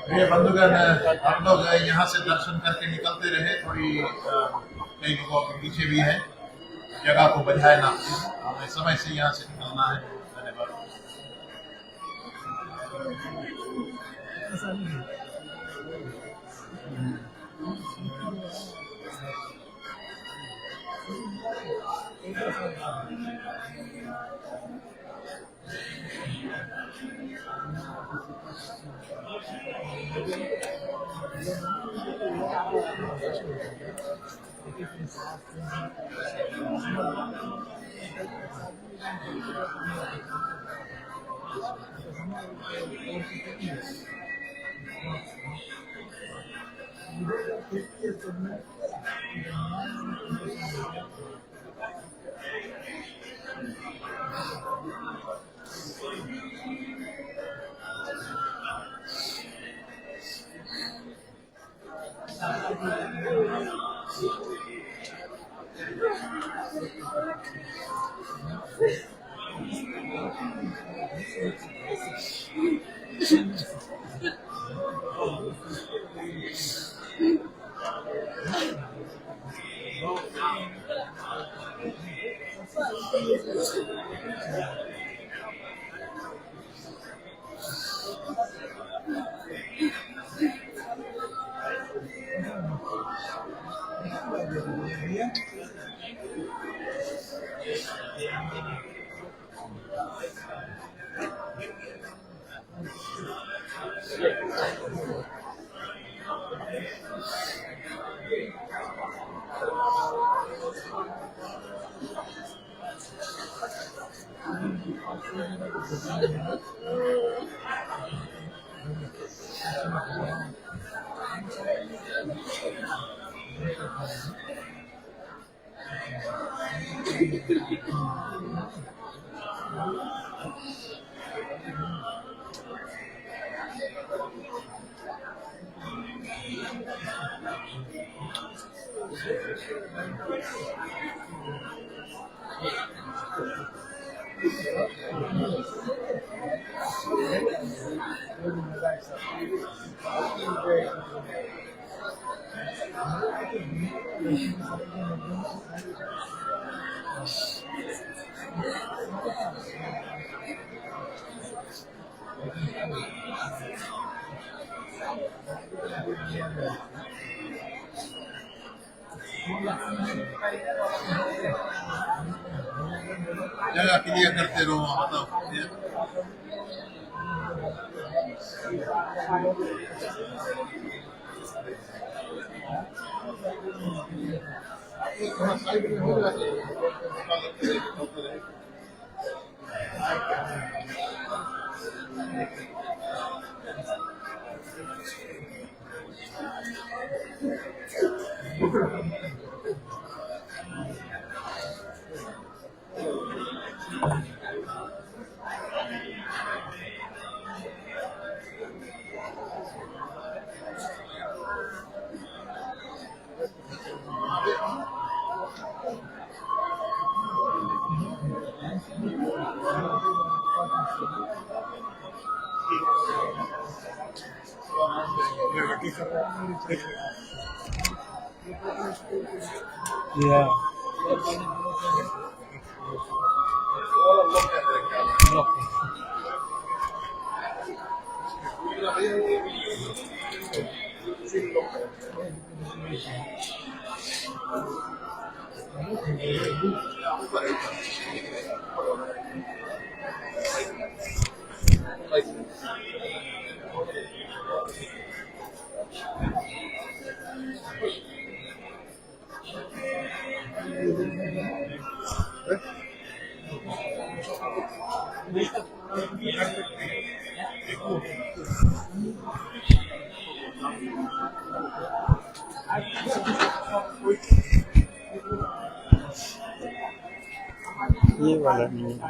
प्रिय बंधुगण, आप लोग यहाँ से दर्शन करके निकलते रहे। थोड़ी कई लोगों के पीछे भी है, जगह को बजाय ना, हमें समय से यहाँ से निकलना है। धन्यवाद। जगह क्लियर करते रहो, बताओ। Yeah. ये वाला नहीं है।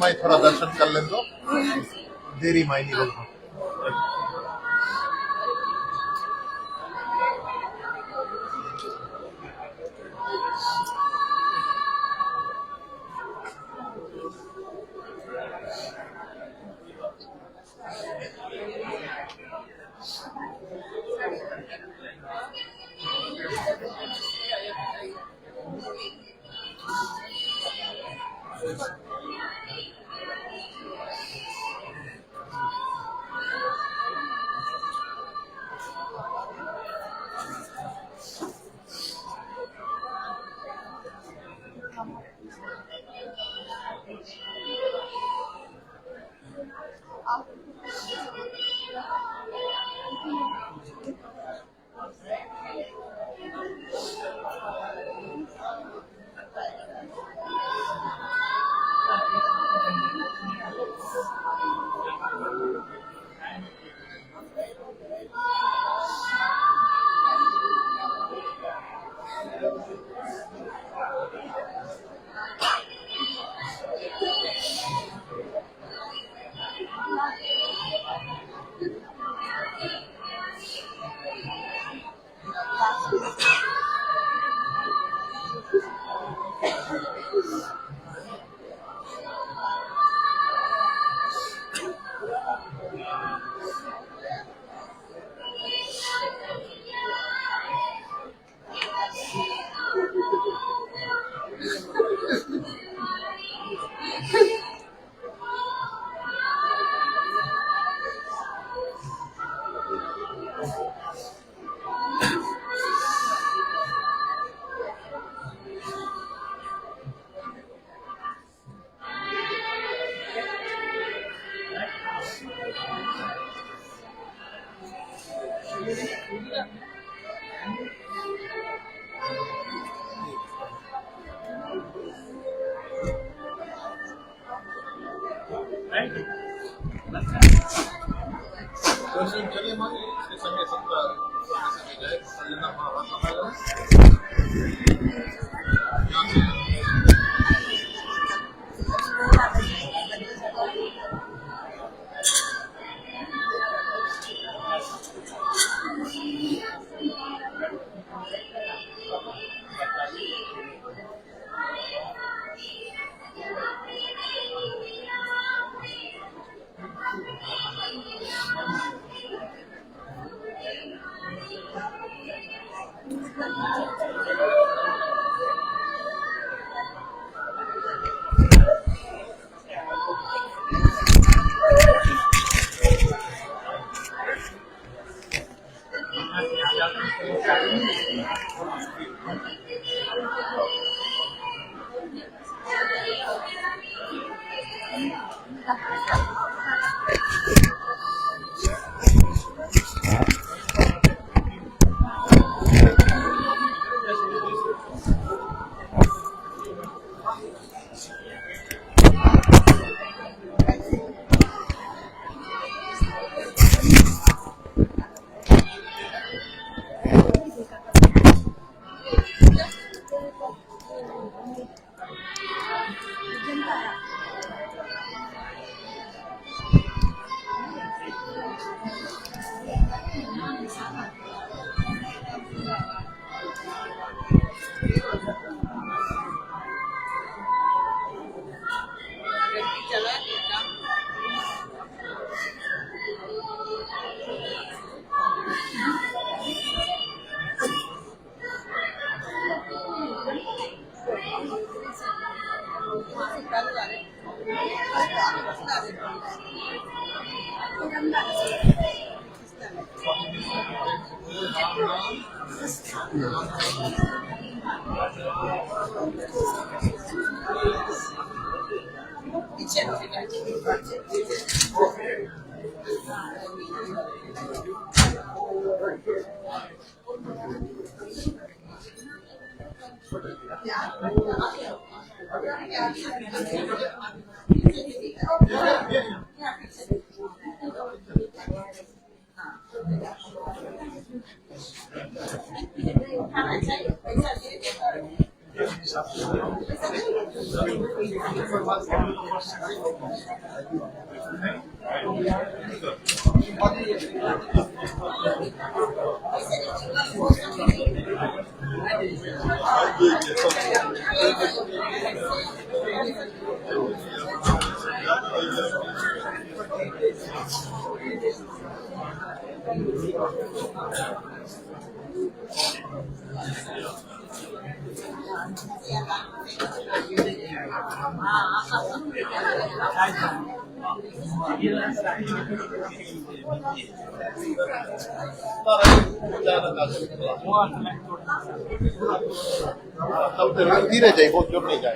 मैं थोड़ा दर्शन कर लें तो देरी मायनी लोग धीरे जाए, बहुत जोर नहीं जाए।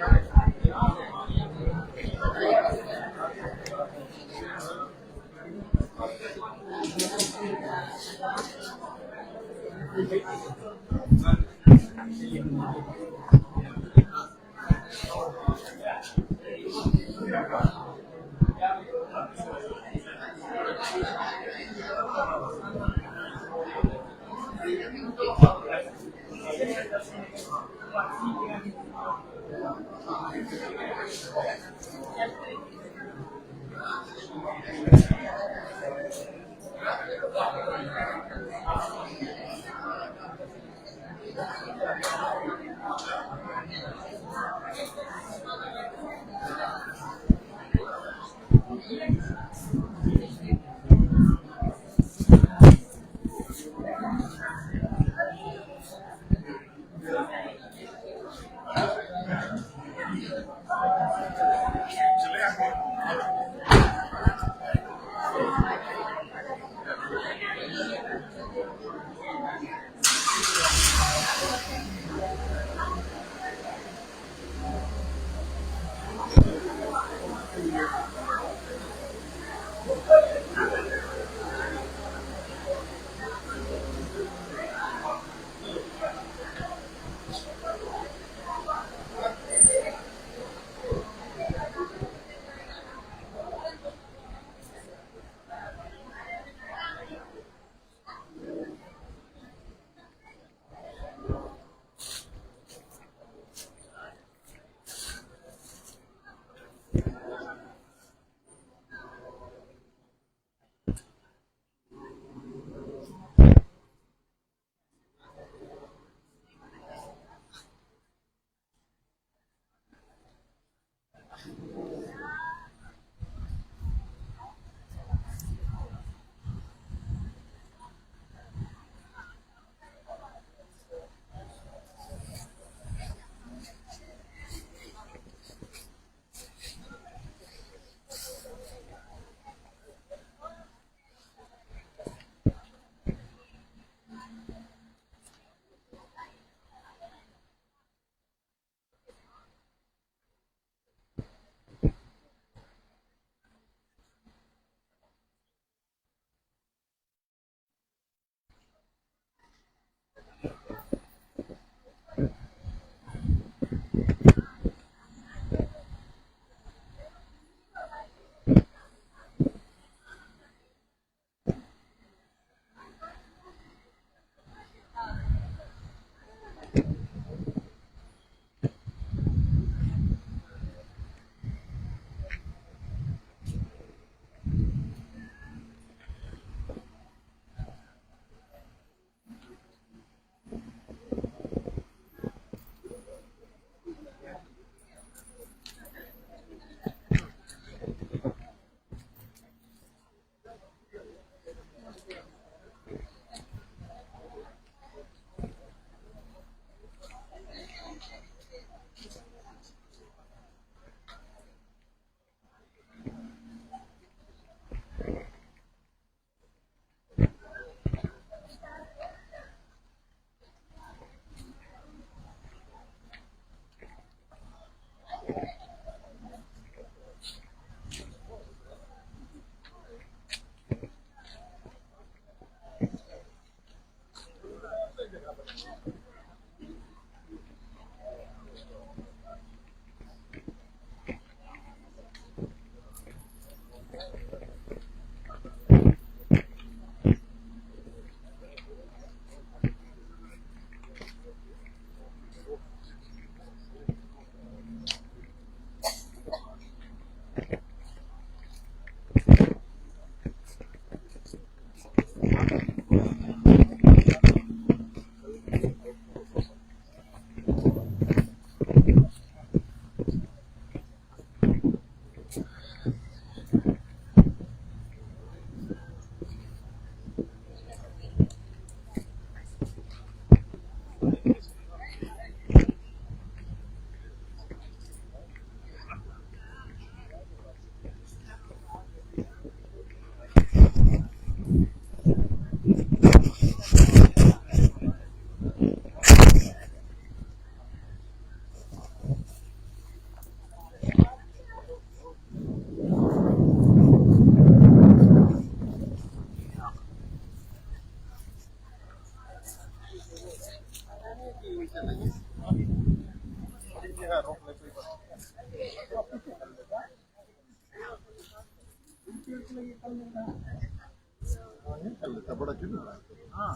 बड़ा जुलूम है। हाँ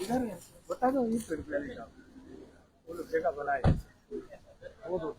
इधर बता दो ये पेड़ पे का वो लोग जगह बनाए वो दो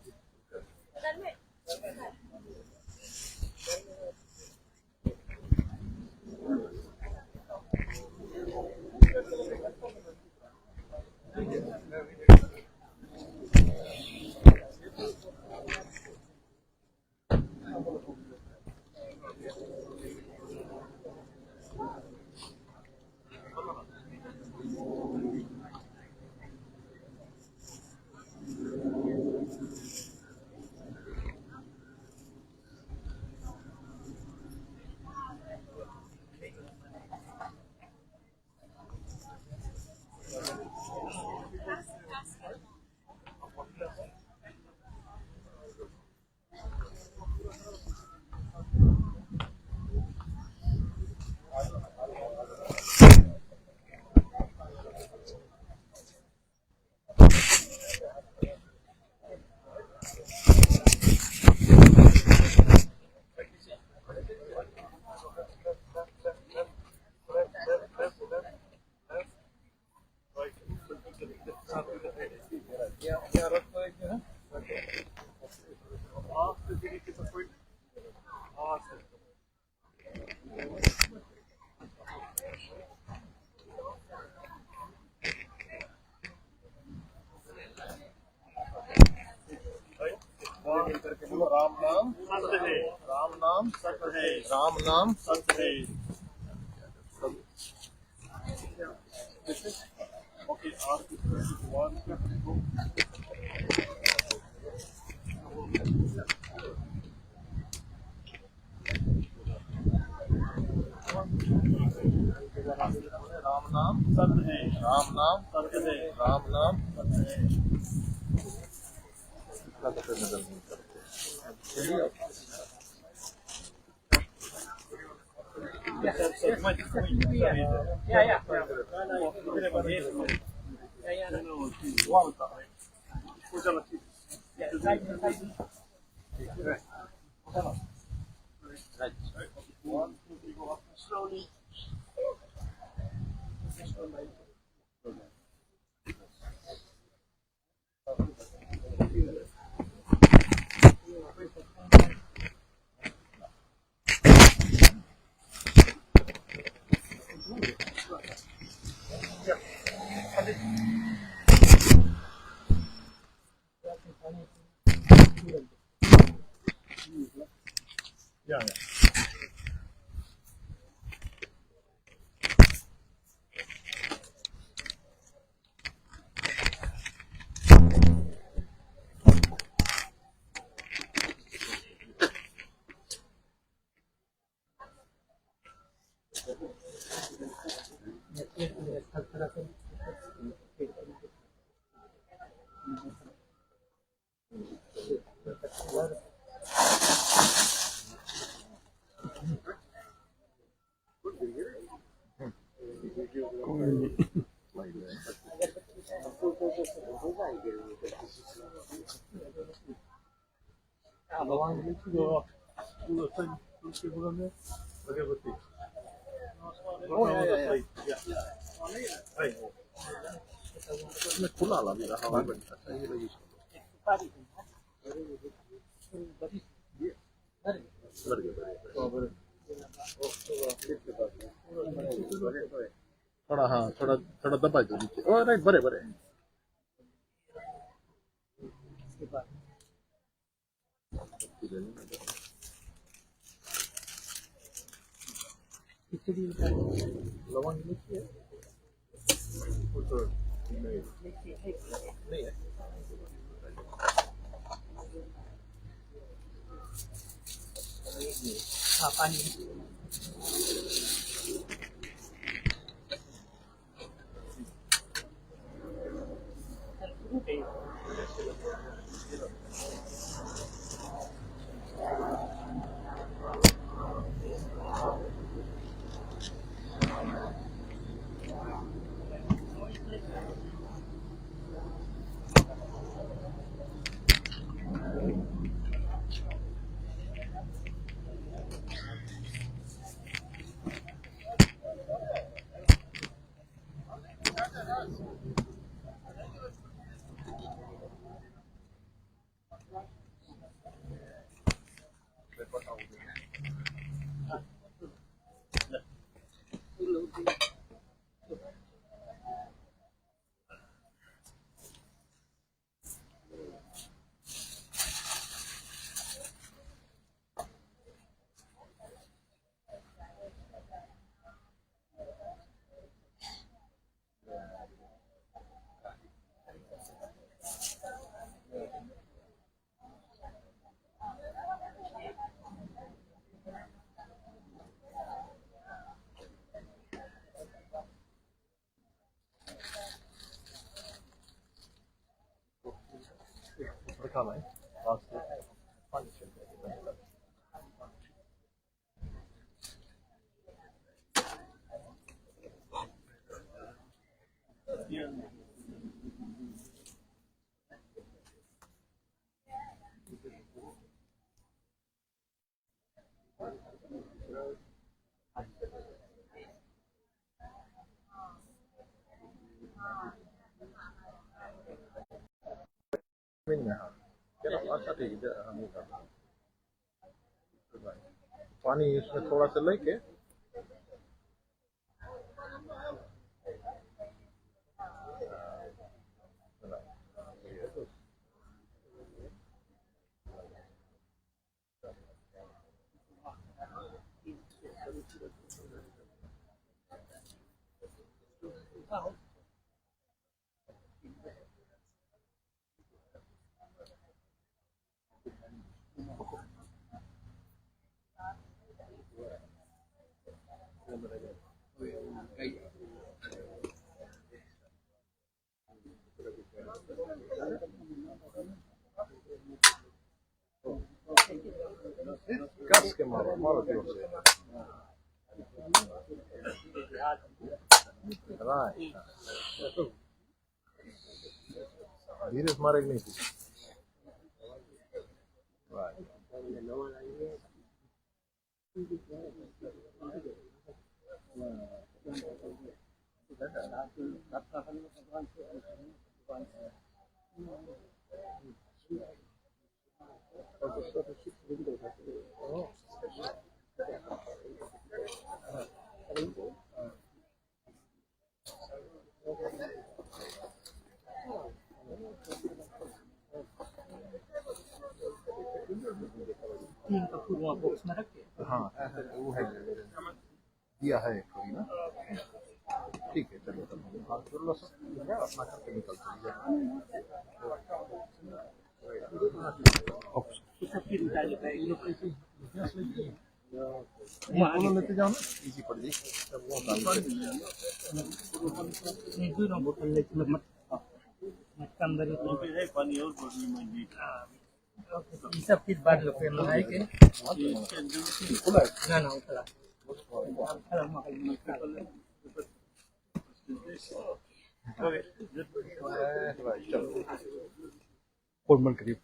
राम नाम सत्य है, राम नाम सत्य है, राम नाम सत्य है। ओके आप राम नाम सत्य है, राम नाम सत्य है, राम नाम सत्य है। इसका तो फिर नजर नहीं करते। Slowly. Yeah. खुला ला मेरा हवा बनता है ये लगी थोड़ा हाँ थोड़ा थोड़ा दबा दो नीचे ओ राइट बरे बरे लवंग नीचे नहीं है हाँ पानी निकाला है पानी से पानी इसमें थोड़ा सा लेके gas के मारो जोर से धीरे से मारेगा नहीं हाँ वो है दिया है थोड़ी ना ठीक है चलो अपना करके निकल लेते जाओ ना इजी पड़ जाए पानी और सब किस बात लोग है कि ना ना उतला और मन करिए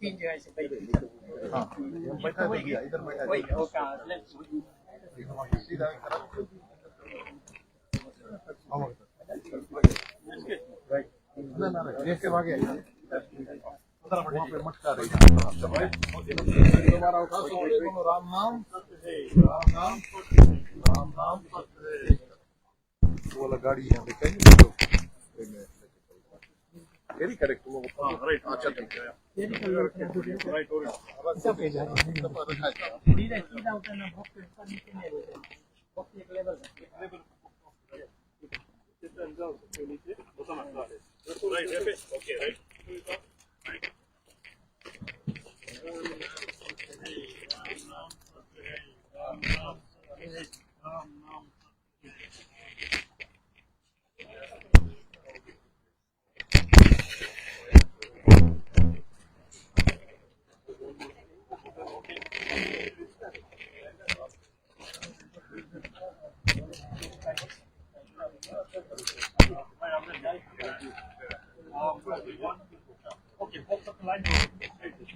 तीन जगह से बैठ हाँ बैठा दिया इधर बैठा सीधा ना ना देख के भागे वहाँ पे मटका रही दोबारा उठा राम नाम वाला गाड़ी यहाँ पे वेरी करेक्ट वो राइट अच्छा ठीक है राइट और सब पे जा सीधा सीधा उतना बॉक्स पे नीचे नहीं रहता बॉक्स एक level Right, okay, right. Okay, hold up the line.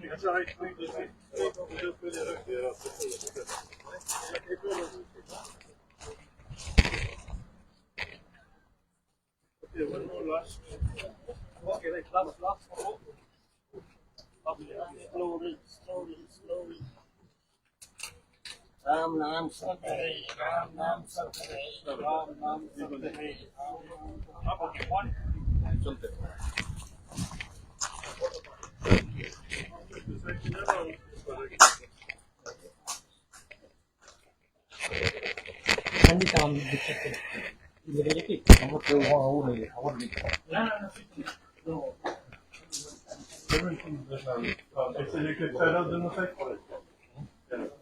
That's all right. Okay, one more last. Okay, like last one. Slowly. Ram Nam Sankare, Ram Nam Sankare, Ram Nam Sankare. Okay, one.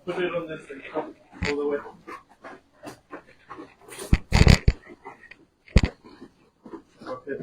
Put it on this thing, all the way. Okay.